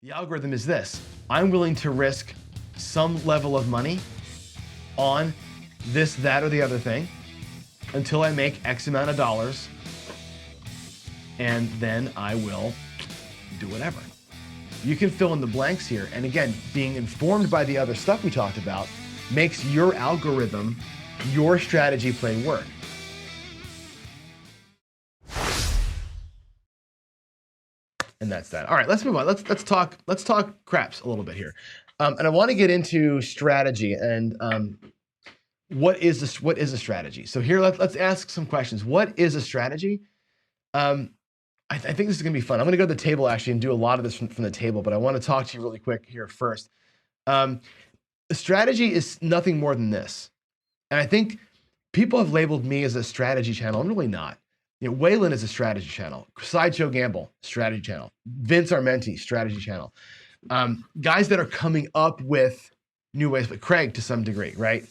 The algorithm is this: I'm willing to risk some level of money on this, that, or the other thing until I make X amount of dollars, and then I will do whatever. You can fill in the blanks here. And again, being informed by the other stuff we talked about makes your algorithm, your strategy play work. And that's that. All right, let's move on. Let's talk craps a little bit here. And I want to get into strategy and what is a strategy? So here, let's ask some questions. What is a strategy? I think this is going to be fun. I'm going to go to the table actually and do a lot of this from the table, but I want to talk to you really quick here first. A strategy is nothing more than this. And I think people have labeled me as a strategy channel. I'm really not. You know, Waylon is a strategy channel. Sideshow Gamble, strategy channel. Vince Armenti, strategy channel. Guys that are coming up with new ways, but Craig to some degree, right?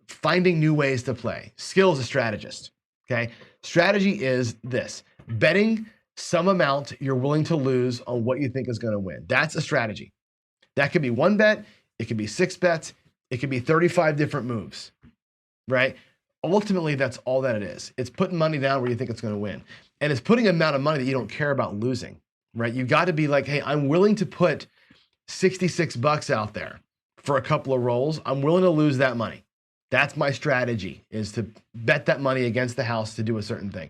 Finding new ways to play. Skill is a strategist, okay? Strategy is this: betting some amount you're willing to lose on what you think is going to win. That's a strategy. That could be one bet, it could be 6 bets, it could be 35 different moves, right? Ultimately, that's all that it is. It's putting money down where you think it's going to win. And it's putting an amount of money that you don't care about losing, right? You got to be like, hey, I'm willing to put 66 bucks out there for a couple of rolls. I'm willing to lose that money. That's my strategy, is to bet that money against the house to do a certain thing.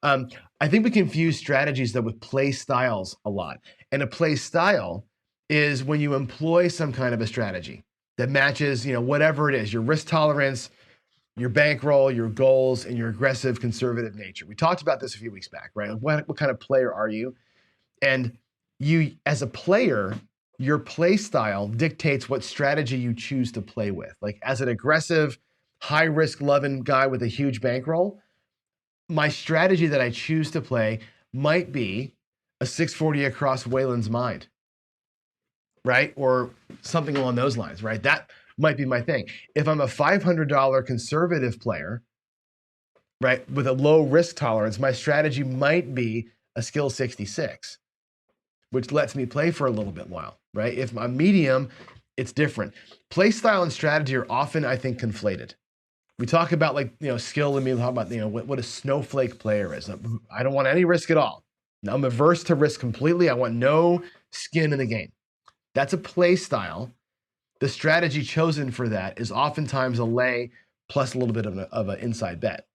I think we confuse strategies though with play styles a lot. And a play style is when you employ some kind of a strategy that matches, whatever it is, your risk tolerance, your bankroll, your goals, and your aggressive conservative nature. We talked about this a few weeks back, right? What kind of player are you? And you, as a player, your play style dictates what strategy you choose to play with. Like as an aggressive, high risk loving guy with a huge bankroll, my strategy that I choose to play might be a 640 across Waylon's mind, right? Or something along those lines, right? That might be my thing. If I'm a $500 conservative player, right, with a low risk tolerance, my strategy might be a skill 66, which lets me play for a little bit while, right? If I'm medium, it's different. Play style and strategy are often, I think, conflated. We talk about skill, and we talk about, what a snowflake player is. I don't want any risk at all. I'm averse to risk completely. I want no skin in the game. That's a play style. The strategy chosen for that is oftentimes a lay plus a little bit of an inside bet.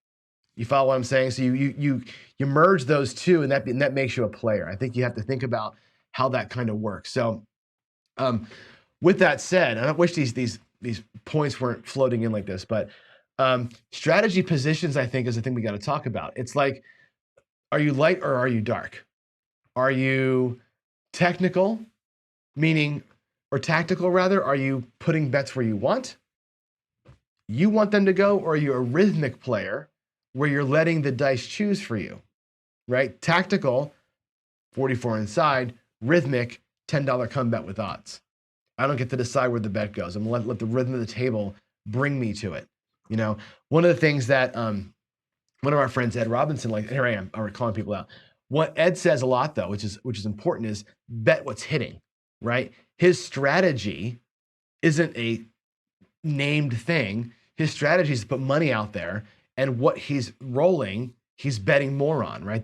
You follow what I'm saying? So you merge those two, and that makes you a player. I think you have to think about how that kind of works. So, with that said, and I wish these points weren't floating in like this, but strategy positions, I think, is the thing we got to talk about. It's like, are you light or are you dark? Are you technical, or tactical rather? Are you putting bets where you want them to go? Or are you a rhythmic player where you're letting the dice choose for you, right? Tactical, 44 inside, rhythmic, $10 come bet with odds. I don't get to decide where the bet goes. I'm gonna let the rhythm of the table bring me to it. One of the things that one of our friends, Ed Robinson, here I am, calling people out. What Ed says a lot though, which is important, is bet what's hitting, right? His strategy isn't a named thing. His strategy is to put money out there, and what he's rolling, he's betting more on, right?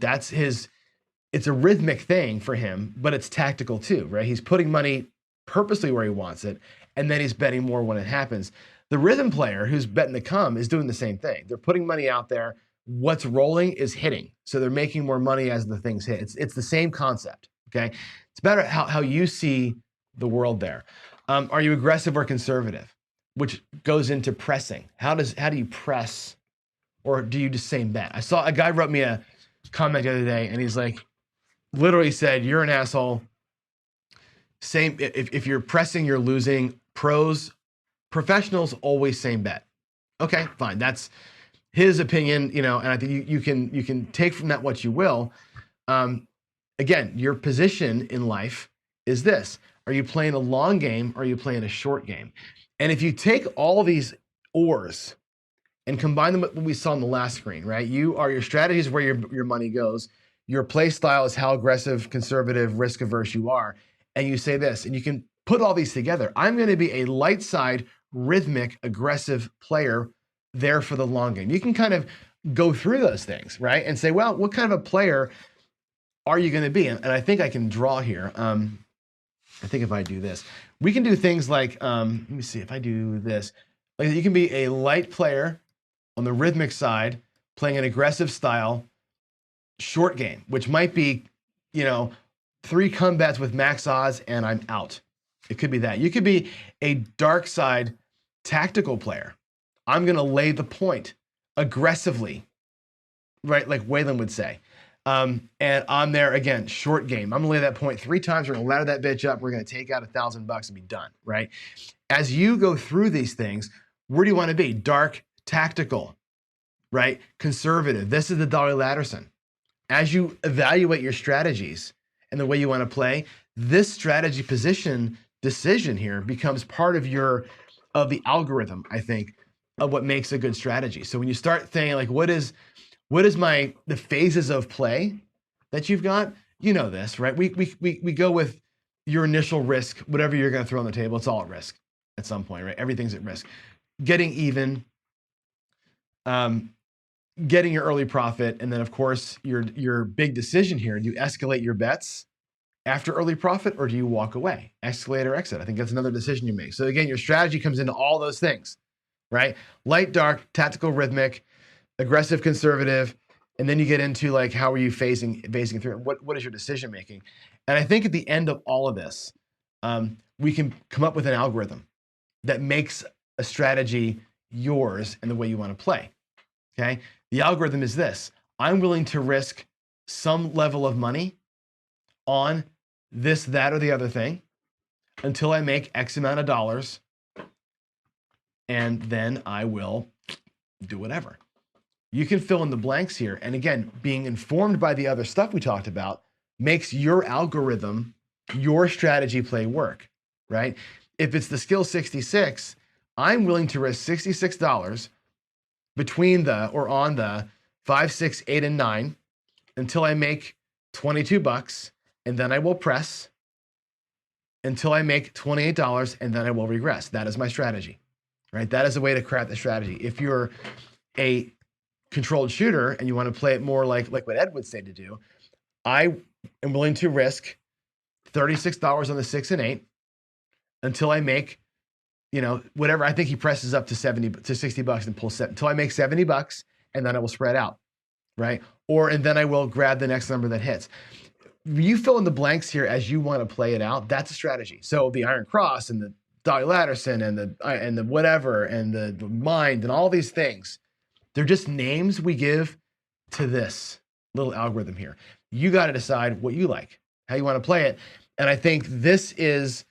It's a rhythmic thing for him, but it's tactical too, right? He's putting money purposely where he wants it, and then he's betting more when it happens. The rhythm player who's betting to come is doing the same thing. They're putting money out there. What's rolling is hitting. So they're making more money as the things hit. It's the same concept, okay? It's better how you see the world there. Are you aggressive or conservative? Which goes into pressing. How do you press, or do you just same bet? I saw a guy wrote me a comment the other day, and he's like, literally said, "You're an asshole. Same. If you're pressing, you're losing. Professionals always same bet." Okay, fine. That's his opinion, and I think you can take from that what you will. Again, your position in life is this: are you playing a long game or are you playing a short game? And if you take all these oars and combine them with what we saw on the last screen, right? Your strategy is where your money goes. Your play style is how aggressive, conservative, risk averse you are. and you say this, and you can put all these together. I'm going to be a light side, rhythmic, aggressive player there for the long game. You can kind of go through those things, right? And say, well, what kind of a player are you going to be? And I think I can draw here. I think if I do this, we can do things like, let me see, if I do this, like you can be a light player on the rhythmic side, playing an aggressive style, short game, which might be, 3 combats with max odds and I'm out. It could be that. You could be a dark side tactical player. I'm going to lay the point aggressively, right? Like Waylon would say. And I'm there again, short game. I'm gonna lay that point 3 times. We're gonna ladder that bitch up. We're gonna take out $1,000 and be done, right? As you go through these things, where do you want to be? Dark, tactical, right? Conservative. This is the Dolly Latterson. As you evaluate your strategies and the way you want to play, this strategy decision here becomes part of the algorithm, I think, of what makes a good strategy. So when you start saying like, what is the phases of play that you've got? You know this, right? We go with your initial risk, whatever you're going to throw on the table. It's all at risk at some point, right? Everything's at risk. Getting even, getting your early profit, and then of course your big decision here. Do you escalate your bets after early profit, or do you walk away? Escalate or exit. I think that's another decision you make. So again, your strategy comes into all those things, right? Light, dark, tactical, rhythmic, aggressive, conservative, and then you get into like, how are you phasing through? What is your decision making? And I think at the end of all of this, we can come up with an algorithm that makes a strategy yours and the way you want to play. Okay, the algorithm is this: I'm willing to risk some level of money on this, that, or the other thing until I make X amount of dollars, and then I will do whatever. You can fill in the blanks here. And again, being informed by the other stuff we talked about makes your algorithm, your strategy play work, right? If it's the skill 66, I'm willing to risk $66 between on the 5, 6, 8, and 9 until I make $22, and then I will press until I make $28, and then I will regress. That is my strategy, right? That is a way to craft the strategy. If you're a controlled shooter and you want to play it more like what Ed would say to do, I am willing to risk $36 on the 6 and 8 until I make, whatever. I think he presses up to $60 and pulls until I make $70, and then I will spread out, right? And then I will grab the next number that hits. You fill in the blanks here as you want to play it out. That's a strategy. So the Iron Cross and the Dolly Latterson and the whatever and the mind and all these things, they're just names we give to this little algorithm here. You got to decide what you like, how you want to play it. And I think this is,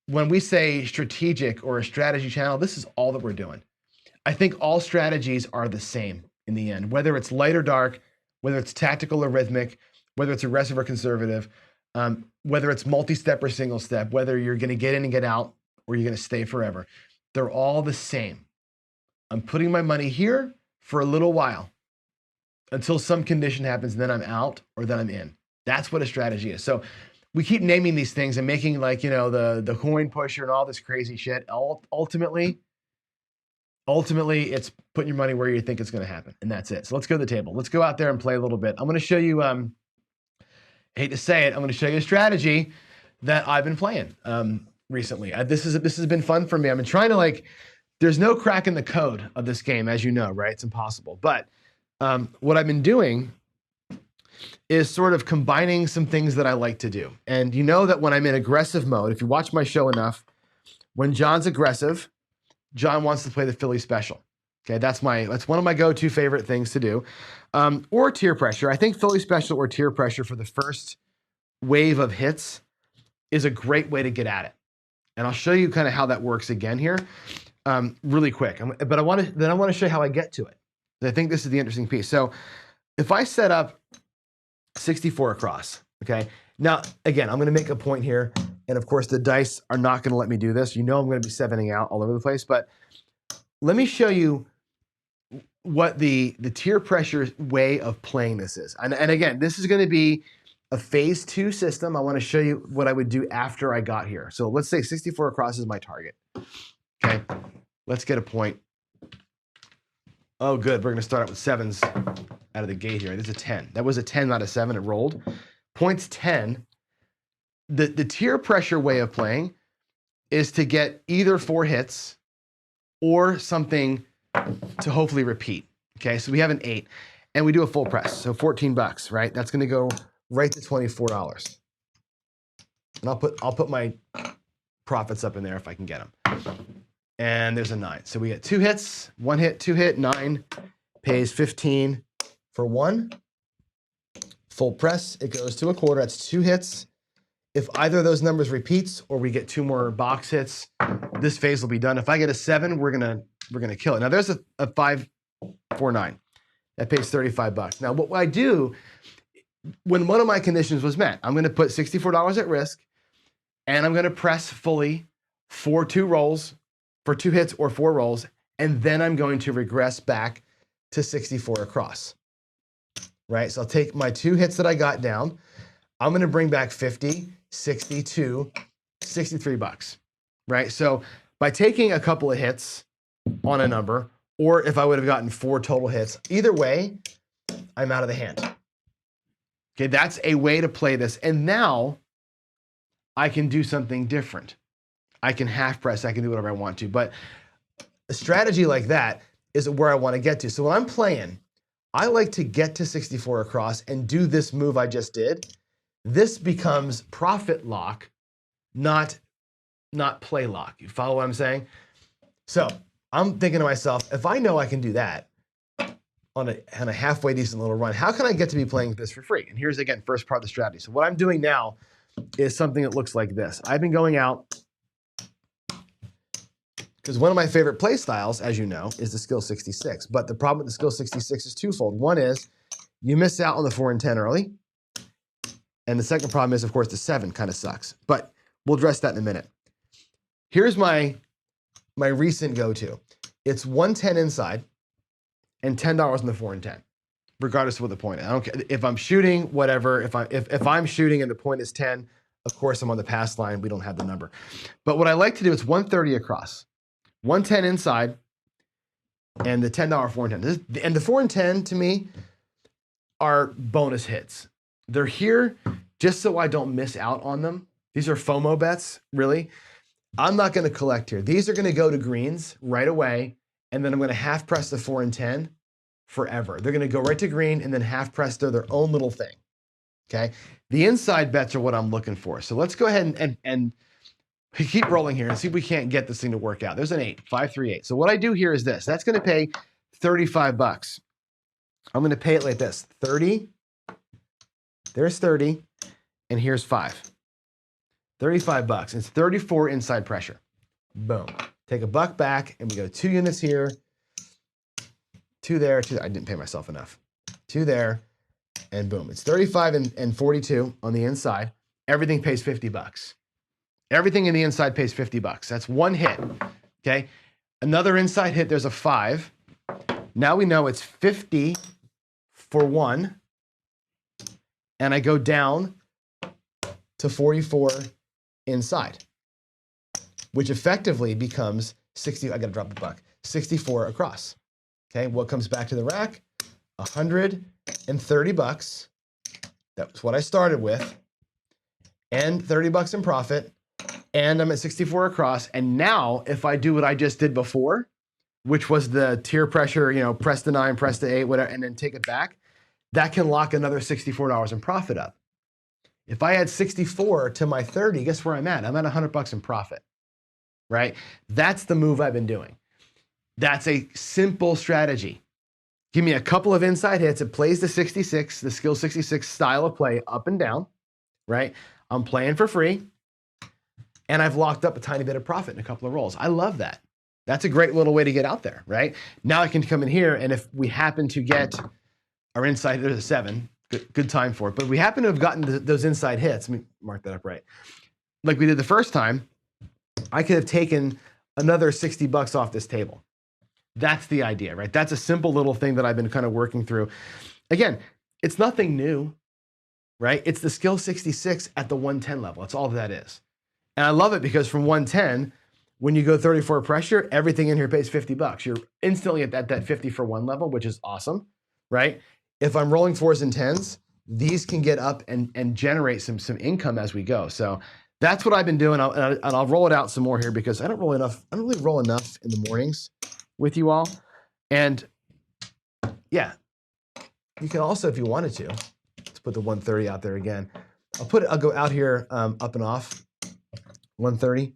when we say strategic or a strategy channel, this is all that we're doing. I think all strategies are the same in the end, whether it's light or dark, whether it's tactical or rhythmic, whether it's aggressive or conservative, whether it's multi-step or single step, whether you're going to get in and get out or you're going to stay forever. They're all the same. I'm putting my money here for a little while until some condition happens, and then I'm out or then I'm in. That's what a strategy is. So we keep naming these things and making the coin pusher and all this crazy shit. Ultimately, it's putting your money where you think it's going to happen, and that's it. So let's go to the table. Let's go out there and play a little bit. I'm going to show you, I hate to say it, I'm going to show you a strategy that I've been playing recently. This has been fun for me. I've been trying to there's no crack in the code of this game, as you know, right? It's impossible. But what I've been doing is sort of combining some things that I like to do. And you know that when I'm in aggressive mode, if you watch my show enough, when John's aggressive, John wants to play the Philly special. Okay, that's one of my go-to favorite things to do. Or tier pressure. I think Philly special or tier pressure for the first wave of hits is a great way to get at it. And I'll show you kind of how that works again here, really quick. But I want to show you how I get to it. I think this is the interesting piece. So if I set up 64 across, okay? Now, again, I'm going to make a point here. And of course, the dice are not going to let me do this. I'm going to be sevening out all over the place. But let me show you what the tier pressure way of playing this is. And again, this is going to be a phase 2 system. I want to show you what I would do after I got here. So let's say 64 across is my target. Okay, let's get a point. Oh, good. We're going to start out with 7s out of the gate here. This is a 10. That was a 10, not a 7. It rolled. Points 10. The tier pressure way of playing is to get either 4 hits or something to hopefully repeat. Okay, so we have an 8, and we do a full press. So $14, right? That's going to go right to $24. And I'll put my profits up in there if I can get them. And there's a 9. So we get 2 hits, 1 hit, 2 hit, 9 pays 15 for 1. Full press, it goes to a quarter. That's 2 hits. If either of those numbers repeats or we get 2 more box hits, this phase will be done. If I get a 7, we're gonna kill it. Now there's a 5, 4, 9. That pays $35. Now what I do when one of my conditions was met, I'm gonna put $64 at risk, and I'm gonna press fully for 2 rolls, for 2 hits or 4 rolls, and then I'm going to regress back to 64 across. Right? So I'll take my 2 hits that I got down. I'm going to bring back 50, 62, $63. Right? So by taking a couple of hits on a number, or if I would have gotten 4 total hits, either way, I'm out of the hand. Okay, that's a way to play this. And now I can do something different. I can half press, I can do whatever I want to. But a strategy like that is where I want to get to. So when I'm playing, I like to get to 64 across and do this move I just did. This becomes profit lock, not play lock. You follow what I'm saying? So I'm thinking to myself, if I know I can do that on a halfway decent little run, how can I get to be playing this for free? And here's, again, first part of the strategy. So what I'm doing now is something that looks like this. I've been going out, because one of my favorite play styles, as you know, is the skill 66. But the problem with the skill 66 is twofold. One is you miss out on the 4 and 10 early. And the second problem is, of course, the 7 kind of sucks. But we'll address that in a minute. Here's my recent go-to. It's 110 inside and $10 on the 4 and 10, regardless of what the point is. I don't care if I'm shooting, whatever. If I'm shooting and the point is 10, of course, I'm on the pass line. We don't have the number. But what I like to do is 130 across. 110 inside, and the $10 4 and 10. And the 4 and 10 to me are bonus hits. They're here just so I don't miss out on them. These are FOMO bets, really. I'm not going to collect here. These are going to go to greens right away, and then I'm going to half press the 4 and 10 forever. They're going to go right to green and then half press their own little thing. Okay? The inside bets are what I'm looking for. So let's go ahead and we keep rolling here and see if we can't get this thing to work out. There's an 8, 5, 3, 8. So what I do here is this. That's going to pay $35. I'm going to pay it like this. 30. There's 30. And here's 5. $35. It's 34 inside pressure. Boom. Take a buck back, and we go 2 units here, 2 there, 2 there. I didn't pay myself enough. 2 there, and boom. It's 35 and 42 on the inside. Everything pays $50. Everything in the inside pays $50. That's 1 hit, okay? Another inside hit, there's a 5. Now we know it's 50 for 1, and I go down to 44 inside, which effectively becomes 60, I gotta drop a buck, 64 across, okay? What comes back to the rack? $130. That's what I started with, and $30 in profit. And I'm at 64 across. And now, if I do what I just did before, which was the tier pressure, press the 9, press the 8, whatever, and then take it back, that can lock another $64 in profit up. If I add 64 to my 30, guess where I'm at? I'm at $100 in profit, right? That's the move I've been doing. That's a simple strategy. Give me a couple of inside hits. It plays the 66, the skill 66 style of play up and down, right? I'm playing for free. And I've locked up a tiny bit of profit in a couple of rolls. I love that. That's a great little way to get out there, right? Now I can come in here, and if we happen to get our inside, there's a 7, good time for it. But if we happen to have gotten those inside hits, let me mark that up right, like we did the first time, I could have taken another $60 off this table. That's the idea, right? That's a simple little thing that I've been kind of working through. Again, it's nothing new, right? It's the skill 66 at the 110 level. That's all that is. And I love it because from 110, when you go 34 pressure, everything in here pays $50. You're instantly at that 50 for 1 level, which is awesome, right? If I'm rolling 4s and 10s, these can get up and generate some income as we go. So that's what I've been doing. I'll roll it out some more here because I don't really roll enough in the mornings with you all. And yeah, you can also, if you wanted to, let's put the 130 out there again. I'll go out here up and off 130.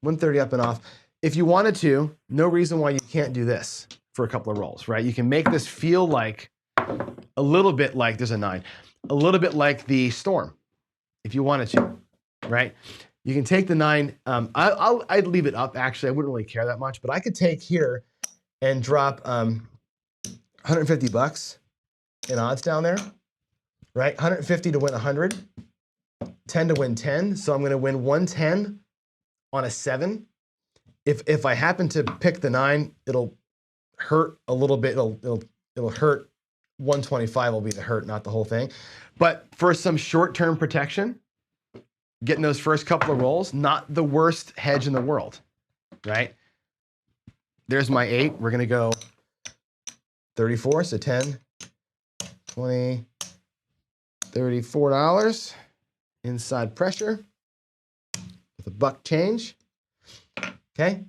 130 up and off. If you wanted to, no reason why you can't do this for a couple of rolls, right? You can make this feel like a little bit like, there's a 9, a little bit like the Storm, if you wanted to, right? You can take the 9, I'd leave it up actually, I wouldn't really care that much, but I could take here and drop $150 in odds down there, right? 150 to win 100, 10 to win 10, so I'm gonna win 110 on a 7. If I happen to pick the 9, it'll hurt a little bit. It'll hurt. 125 will be the hurt, not the whole thing. But for some short-term protection, getting those first couple of rolls, not the worst hedge in the world, right? There's my 8. We're gonna go 34, so 10, 20, $34 inside pressure with a buck change. Okay.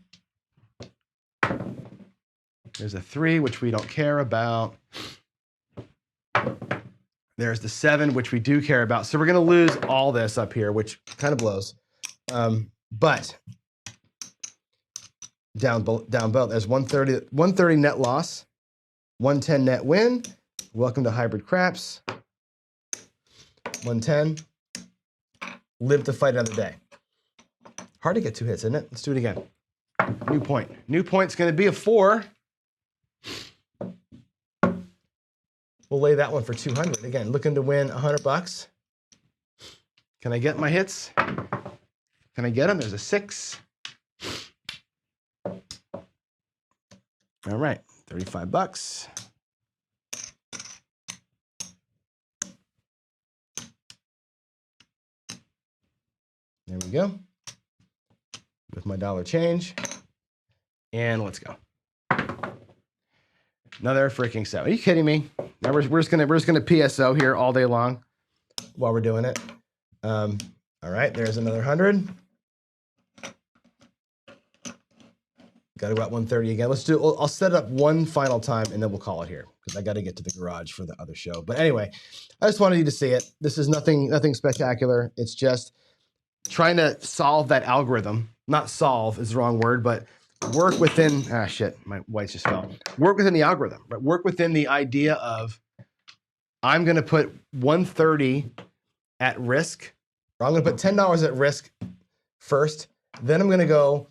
There's a 3, which we don't care about. There's the 7, which we do care about. So we're going to lose all this up here, which kind of blows. But down below, there's 130 net loss, 110 net win. Welcome to Hybrid Craps. 110. Live to fight another day. Hard to get 2 hits, isn't it? Let's do it again. New point. New point's going to be a 4. We'll lay that one for 200. Again, looking to win $100. Can I get my hits? Can I get them? There's a 6. All right, $35. There we go. With my dollar change. And let's go. Another freaking 7. Are you kidding me? Now we're just gonna PSO here all day long while we're doing it. All right, there's another 100. Got to go at 130 again. Let's do. I'll set it up one final time and then we'll call it here because I got to get to the garage for the other show. But anyway, I just wanted you to see it. This is nothing spectacular. It's just trying to solve that algorithm. Not solve is the wrong word, but work within, shit, my whites just fell. Work within the algorithm, right? Work within the idea of, I'm going to put 130 at risk, or I'm going to put $10 at risk first, then I'm going to go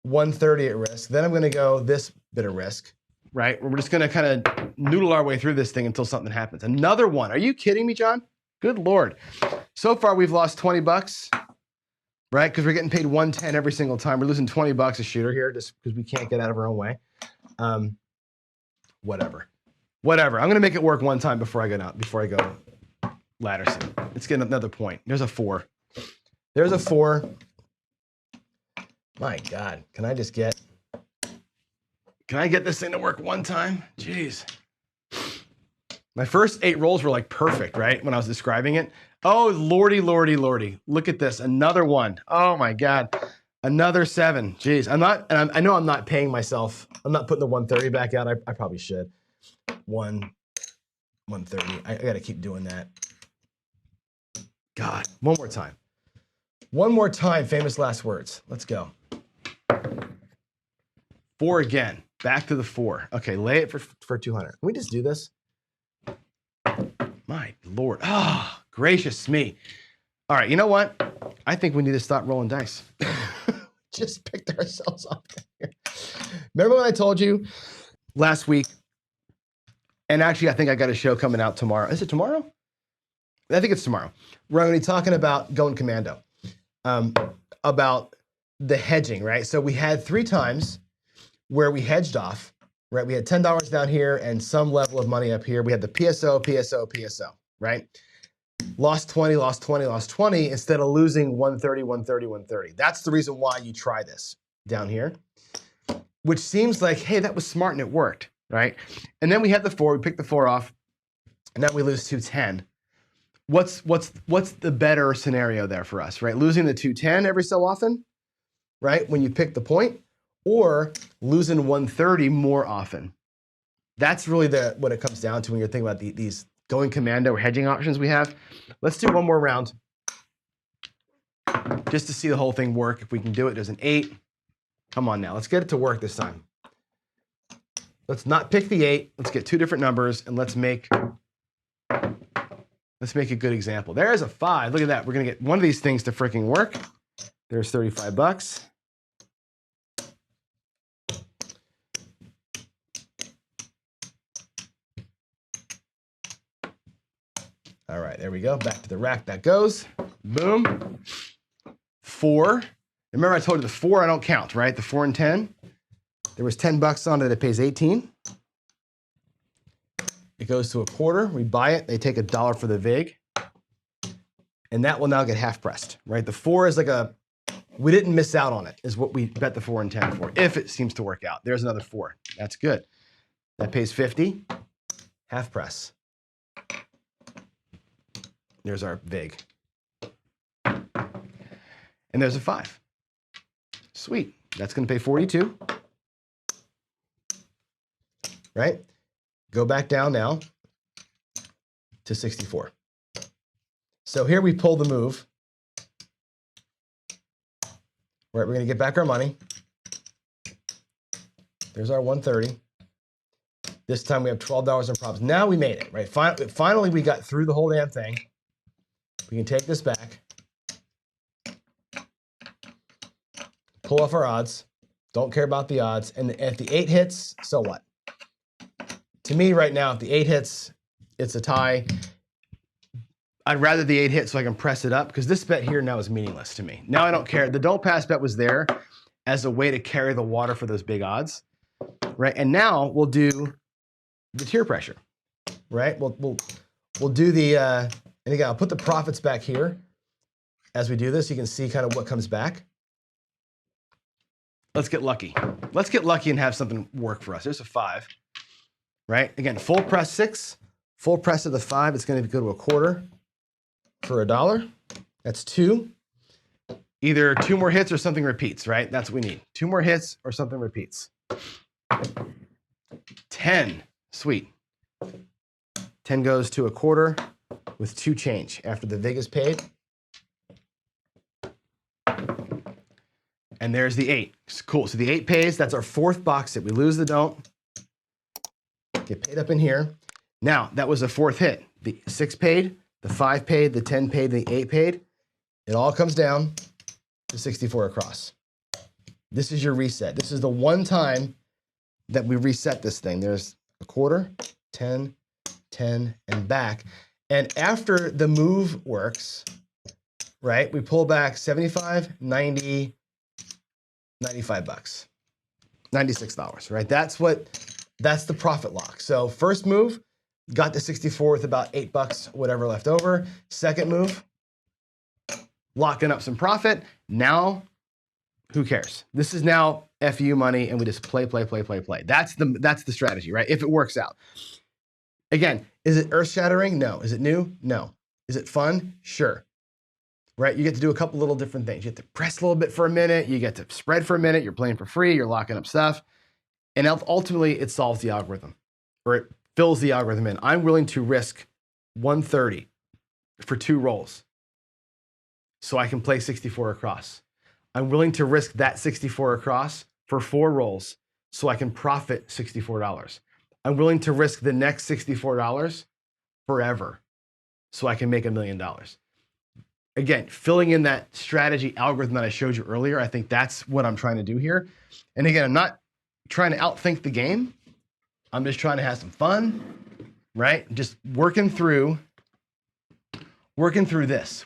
130 at risk, then I'm going to go this bit of risk, right? We're just going to kind of noodle our way through this thing until something happens. Another one. Are you kidding me, John? Good Lord. So far, we've lost $20. Right? Because we're getting paid 110 every single time. We're losing $20 a shooter here just because we can't get out of our own way. Whatever. I'm going to make it work one time before I go Latterson. Let's get another point. There's a 4. There's a 4. My God. Can I get this thing to work one time? Jeez. My first 8 rolls were like perfect, right? When I was describing it. Oh, lordy. Look at this. Another one. Oh my God. Another 7. Jeez. I know I'm not paying myself. I'm not putting the 130 back out. I probably should. 130. I got to keep doing that. God. One more time. One more time. Famous last words. Let's go. 4 again. Back to the 4. Okay. Lay it for 200. Can we just do this? My Lord. Ah. Gracious me. All right, you know what? I think we need to stop rolling dice. Just picked ourselves up there. Remember when I told you last week, and actually I think I got a show coming out tomorrow. Is it tomorrow? I think it's tomorrow. We're going to be talking about going commando, about the hedging, right? So we had 3 times where we hedged off, right? We had $10 down here and some level of money up here. We had the PSO, PSO, PSO, right? Lost 20, lost 20, lost 20 instead of losing 130, 130, 130. That's the reason why you try this down here, which seems like, hey, that was smart and it worked, right? And then we had the 4, we picked the 4 off, and now we lose 210. What's the better scenario there for us, right? Losing the 210 every so often, right? When you pick the point, or losing 130 more often. That's really what it comes down to when you're thinking about these going commando or hedging options we have. Let's do one more round just to see the whole thing work. If we can do it, there's an 8. Come on now, let's get it to work this time. Let's not pick the 8. Let's get 2 different numbers and let's make a good example. There's a 5. Look at that. We're gonna get one of these things to freaking work. There's 35 bucks. All right, there we go. Back to the rack that goes. Boom. 4. Remember I told you the 4 I don't count, right? The 4 and 10. There was 10 bucks on it. It pays 18. It goes to a quarter. We buy it. They take $1 for the vig. And that will now get half pressed, right? The 4 is like we didn't miss out on it, is what we bet the 4 and 10 for, if it seems to work out. There's another 4. That's good. That pays 50. Half press. There's our vig. And there's a 5. Sweet. That's going to pay 42. Right? Go back down now to 64. So here we pull the move. Right, we're going to get back our money. There's our 130. This time we have $12 in props. Now we made it, right? Finally, we got through the whole damn thing. We can take this back. Pull off our odds. Don't care about the odds. And if the 8 hits, so what? To me right now, if the 8 hits, it's a tie. I'd rather the 8 hit so I can press it up, because this bet here now is meaningless to me. Now I don't care. The don't pass bet was there as a way to carry the water for those big odds, right? And now we'll do the tier pressure, right? We'll do the, and again, I'll put the profits back here as we do this. You can see kind of what comes back. Let's get lucky. Let's get lucky and have something work for us. There's a 5, right? Again, full press 6, full press of the 5. It's going to go to a quarter for $1. That's 2. Either 2 more hits or something repeats, right? That's what we need. 2 more hits or something repeats. 10. Sweet. 10 goes to a quarter with 2 change after the vig is paid. And there's the 8. Cool. So the 8 pays. That's our 4th box hit. We lose the don't. Get paid up in here. Now, that was a 4th hit. The 6 paid, the 5 paid, the 10 paid, the 8 paid. It all comes down to 64 across. This is your reset. This is the one time that we reset this thing. There's a quarter, 10, 10, and back. And after the move works, right, we pull back 75, 90, 95 bucks, $96, right? That's the profit lock. So first move, got to 64 with about 8 bucks, whatever left over. Second move, locking up some profit. Now, who cares? This is now FU money, and we just play. That's the strategy, right? If it works out. Again, is it earth-shattering? No. Is it new? No. Is it fun? Sure. Right? You get to do a couple little different things. You get to press a little bit for a minute. You get to spread for a minute. You're playing for free. You're locking up stuff. And ultimately, it solves the algorithm, or it fills the algorithm in. I'm willing to risk 130 for 2 rolls so I can play 64 across. I'm willing to risk that 64 across for 4 rolls so I can profit $64. I'm willing to risk the next $64 forever so I can make $1 million. Again, filling in that strategy algorithm that I showed you earlier, I think that's what I'm trying to do here. And again, I'm not trying to outthink the game. I'm just trying to have some fun, right? Just working through this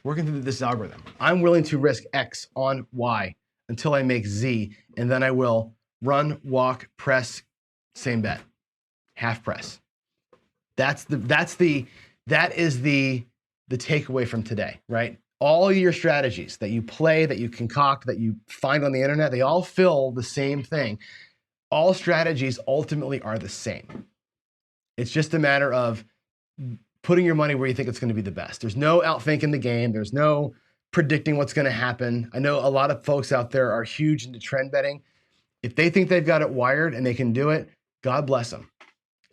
algorithm. I'm willing to risk X on Y until I make Z, and then I will run, walk, press, same bet, half press. That is the takeaway from today, right? All your strategies that you play, that you concoct, that you find on the internet, they all fill the same thing. All strategies ultimately are the same. It's just a matter of putting your money where you think it's going to be the best. There's no outthinking the game. There's no predicting what's going to happen. I know a lot of folks out there are huge into trend betting. If they think they've got it wired and they can do it, God bless them.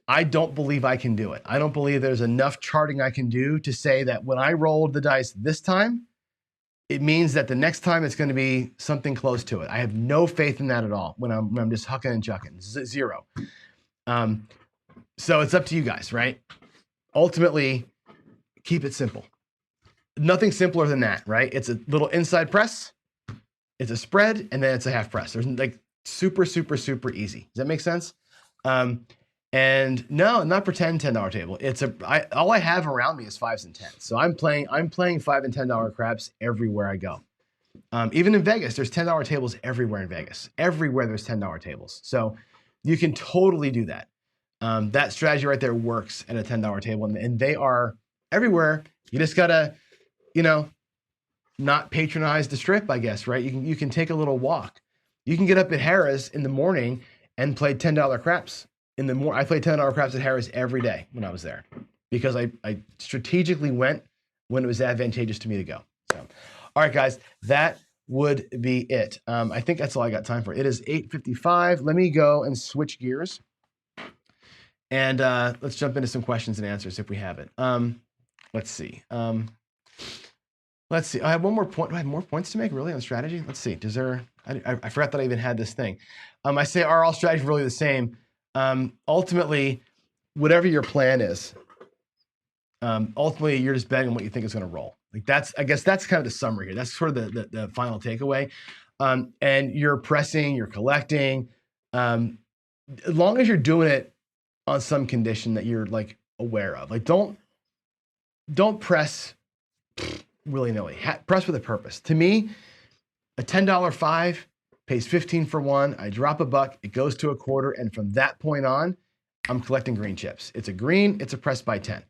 I don't believe I can do it. I don't believe there's enough charting I can do to say that when I rolled the dice this time, it means that the next time it's going to be something close to it. I have no faith in that at all when I'm just hucking and chucking. Zero. So it's up to you guys, right? Ultimately, keep it simple. Nothing simpler than that, right? It's a little inside press, it's a spread, and then it's a half press. There's like super, super, super easy. Does that make sense? And no, not pretend $10 table. All I have around me is 5s and 10s. So I'm playing $5 and $10 craps everywhere I go. Even in Vegas, there's $10 tables everywhere in Vegas. Everywhere there's $10 tables. So you can totally do that. That strategy right there works at a $10 table, and they are everywhere. You just gotta, not patronize the strip, I guess, right? You can take a little walk. You can get up at Harrah's in the morning and play $10 craps. I played $10 craps at Harrah's every day when I was there because I strategically went when it was advantageous to me to go. So, all right, guys, that would be it. I think that's all I got time for. It is 8:55. Let me go and switch gears. And let's jump into some questions and answers if we have it. Let's see. I have one more point. Do I have more points to make really on strategy? Let's see. I forgot that I even had this thing. I say, are all strategies really the same? Ultimately, whatever your plan is, ultimately you're just betting on what you think is going to roll. I guess that's kind of the summary here. That's sort of the final takeaway. And you're pressing, you're collecting, as long as you're doing it on some condition that you're aware of. Don't press willy-nilly. Press with a purpose. To me, a $10 5 pays 15 for one. I drop a buck, it goes to a quarter, and from that point on, I'm collecting green chips. It's a green, it's a press by 10.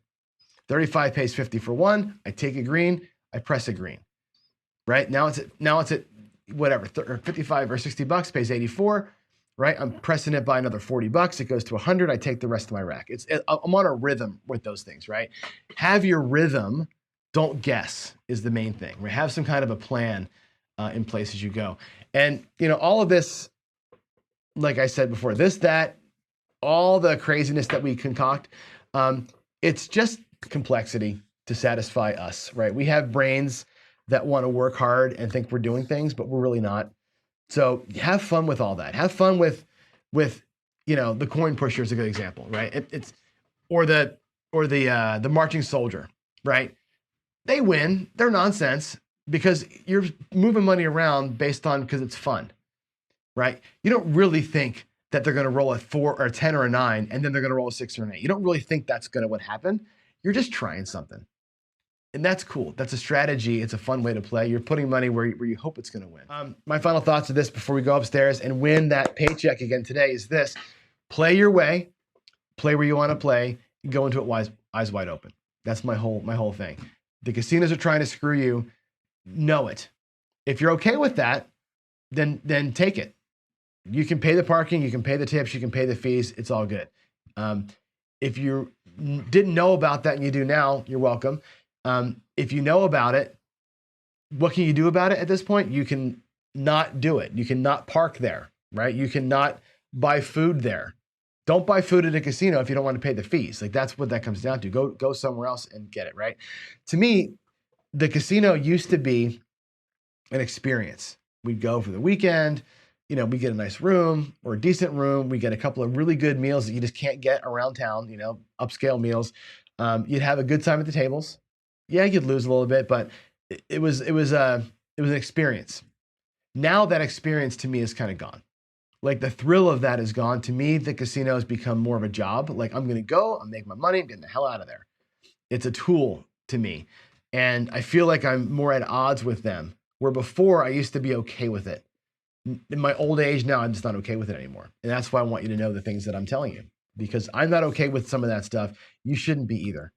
35 pays 50 for one. I take a green, I press a green. Right? Now it's at whatever, 55 or 60 bucks, pays 84. Right? I'm pressing it by another 40 bucks. It goes to 100. I take the rest of my rack. I'm on a rhythm with those things, right? Have your rhythm. Don't guess is the main thing. Right? Have some kind of a plan in place as you go. And, all of this, like I said before, all the craziness that we concoct, it's just complexity to satisfy us, right? We have brains that want to work hard and think we're doing things, but we're really not. So have fun with all that. Have fun with the coin pusher is a good example, right? Or the marching soldier, right? They win. They're nonsense because you're moving money around because it's fun, right? You don't really think that they're going to roll a 4 or a 10 or a 9, and then they're going to roll a 6 or an 8. You don't really think that's going to what happen. You're just trying something. And that's cool. That's a strategy. It's a fun way to play. You're putting money where you hope it's going to win. My final thoughts of this before we go upstairs and win that paycheck again today is this. Play your way. Play where you want to play. Go into it eyes wide open. That's my whole thing. The casinos are trying to screw you. Know it. If you're okay with that, then take it. You can pay the parking. You can pay the tips. You can pay the fees. It's all good. If you didn't know about that and you do now, you're welcome. If you know about it, what can you do about it at this point? You can not do it. You can not park there, right? You cannot buy food there. Don't buy food at a casino if you don't want to pay the fees. That's what that comes down to. Go somewhere else and get it, right? To me, the casino used to be an experience. We'd go for the weekend, we get a nice room or a decent room. We get a couple of really good meals that you just can't get around town, upscale meals. You'd have a good time at the tables. Yeah, you'd lose a little bit, but it was an experience. Now that experience to me is kind of gone. The thrill of that is gone. To me, the casino has become more of a job. I'm going to go, I'm making my money, I'm getting the hell out of there. It's a tool to me. And I feel like I'm more at odds with them, where before I used to be okay with it. In my old age now, I'm just not okay with it anymore. And that's why I want you to know the things that I'm telling you, because I'm not okay with some of that stuff. You shouldn't be either.